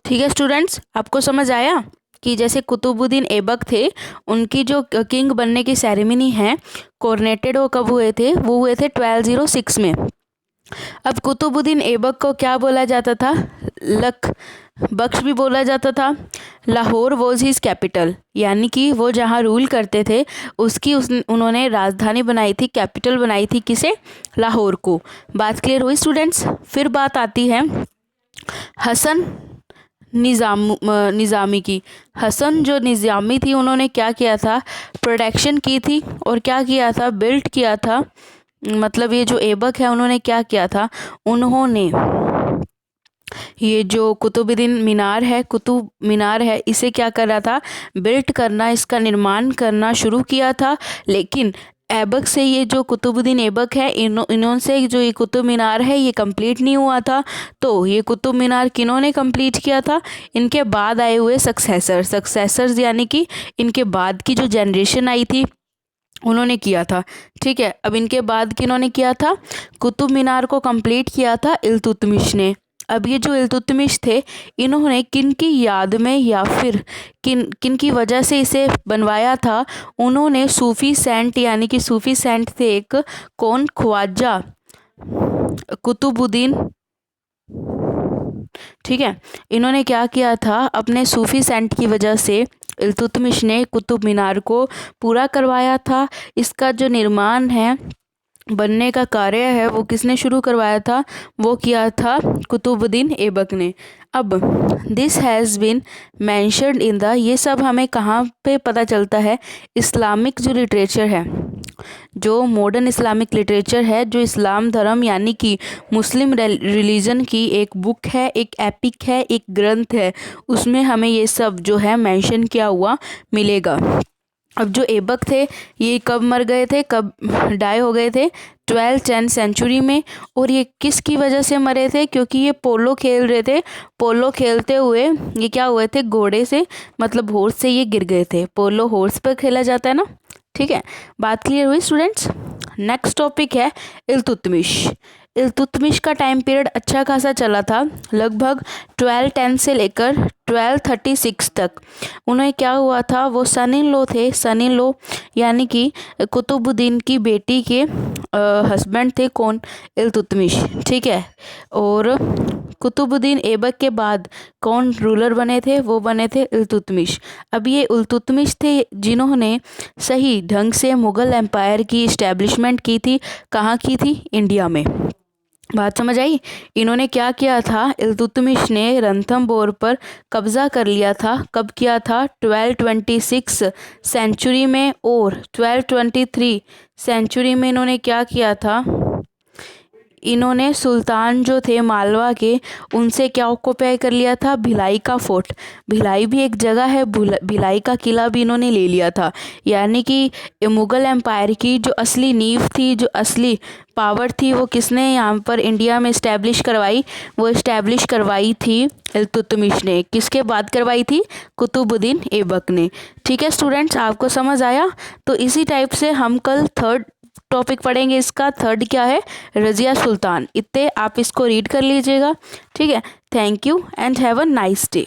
ठीक है स्टूडेंट्स, आपको समझ आया कि जैसे कुतुबुद्दीन ऐबक थे, उनकी जो किंग बनने की सेरेमनी है कोरोनेटेड, वो कब हुए थे? वो हुए थे 1206 में। अब कुतुबुद्दीन ऐबक को क्या बोला जाता था? लख बख्श भी बोला जाता था। लाहौर वॉज हिज कैपिटल, यानी कि वो जहाँ रूल करते थे उसकी उन्होंने राजधानी बनाई थी, कैपिटल बनाई थी। किसे? लाहौर को। बात क्लियर हुई स्टूडेंट्स? फिर बात आती है हसन निज़ामी की। हसन जो निज़ामी थी, उन्होंने क्या किया था? प्रोटेक्शन की थी और क्या किया था? बिल्ट किया था। मतलब ये जो ऐबक है, उन्होंने क्या किया था? उन्होंने ये जो कुतुब मीनार है, इसे क्या कर रहा था? बिल्ट करना, इसका निर्माण करना शुरू किया था। लेकिन ऐबक से ये जो कुतुबुद्दीन ऐबक है, इन्होंने जो ये कुतुब मीनार है, ये कंप्लीट नहीं हुआ था। तो ये कुतुब मीनार किन्होंने कंप्लीट किया था? इनके बाद आए हुए सक्सेसर्स, यानी कि इनके बाद की जो जनरेशन आई थी, उन्होंने किया था। ठीक है, अब इनके बाद किन्होंने किया था? कुतुब मीनार को कंप्लीट किया था इल्तुतमिश ने। अब ये जो इल्तुतमिश थे, इन्होंने किन की याद में या फिर किन की वजह से इसे बनवाया था? उन्होंने सूफी सेंट, यानी कि सूफी सेंट थे एक, कौन? ख्वाजा कुतुबुद्दीन। ठीक है, इन्होंने क्या किया था? अपने सूफी सेंट की वजह से इल्तुतमिश ने कुतुब मीनार को पूरा करवाया था। इसका जो निर्माण है, बनने का कार्य है, वो किसने शुरू करवाया था? वो किया था कुतुबुद्दीन ऐबक ने। अब this has been mentioned in the, ये सब हमें कहाँ पे पता चलता है? इस्लामिक जो लिटरेचर है, जो मॉडर्न इस्लामिक लिटरेचर है, जो इस्लाम धर्म यानी कि मुस्लिम रिलीजन की एक बुक है, एक एपिक है, एक ग्रंथ है, उसमें हमें ये सब जो है मेंशन किया हुआ मिलेगा। अब जो ऐबक थे, ये कब मर गए थे, कब डाई हो गए थे? 12th सेंचुरी में। और ये किस की वजह से मरे थे? क्योंकि ये पोलो खेल रहे थे। पोलो खेलते हुए ये क्या हुए थे? घोड़े से, मतलब हॉर्स से ये गिर गए थे। पोलो हॉर्स पर खेला जाता है ना। ठीक है, बात क्लियर हुई स्टूडेंट्स? नेक्स्ट टॉपिक है इल्तुतमिश। इल्तुतमिश का टाइम पीरियड अच्छा खासा चला था, लगभग 1210 से लेकर 1236 तक। उन्हें क्या हुआ था? वो सन इन लॉ थे, सन इन लॉ यानी कि कुतुबुद्दीन की बेटी के हस्बैंड थे। कौन? इल्तुतमिश। ठीक है, और कुतुबुद्दीन ऐबक के बाद कौन रूलर बने थे? वो बने थे इल्तुतमिश। अब ये इल्तुतमिश थे जिन्होंने सही ढंग से मुग़ल एम्पायर की इस्टेब्लिशमेंट की थी। कहाँ की थी? इंडिया में। बात समझ आई? इन्होंने क्या किया था? इल्तुतमिश ने रणथंभौर पर कब्जा कर लिया था। कब किया था? 1226 सेंचुरी में। और 1223 सेंचुरी में इन्होंने क्या किया था? इन्होंने सुल्तान जो थे मालवा के, उनसे क्या ऑक्युपाई कर लिया था? भिलाई का फोर्ट। भिलाई भी एक जगह है, भिलाई का किला भी इन्होंने ले लिया था। यानी कि मुग़ल एम्पायर की जो असली नींव थी, जो असली पावर थी, वो किसने यहाँ पर इंडिया में इस्टेब्लिश करवाई? वो इस्टेब्लिश करवाई थी इल्तुतमिश ने। किसके बाद करवाई थी? कुतुबुद्दीन ऐबक ने। ठीक है स्टूडेंट्स, आपको समझ आया? तो इसी टाइप से हम कल थर्ड टॉपिक पढ़ेंगे। इसका थर्ड क्या है? रज़िया सुल्तान। इतने आप इसको रीड कर लीजिएगा। ठीक है, thank you and have a nice day.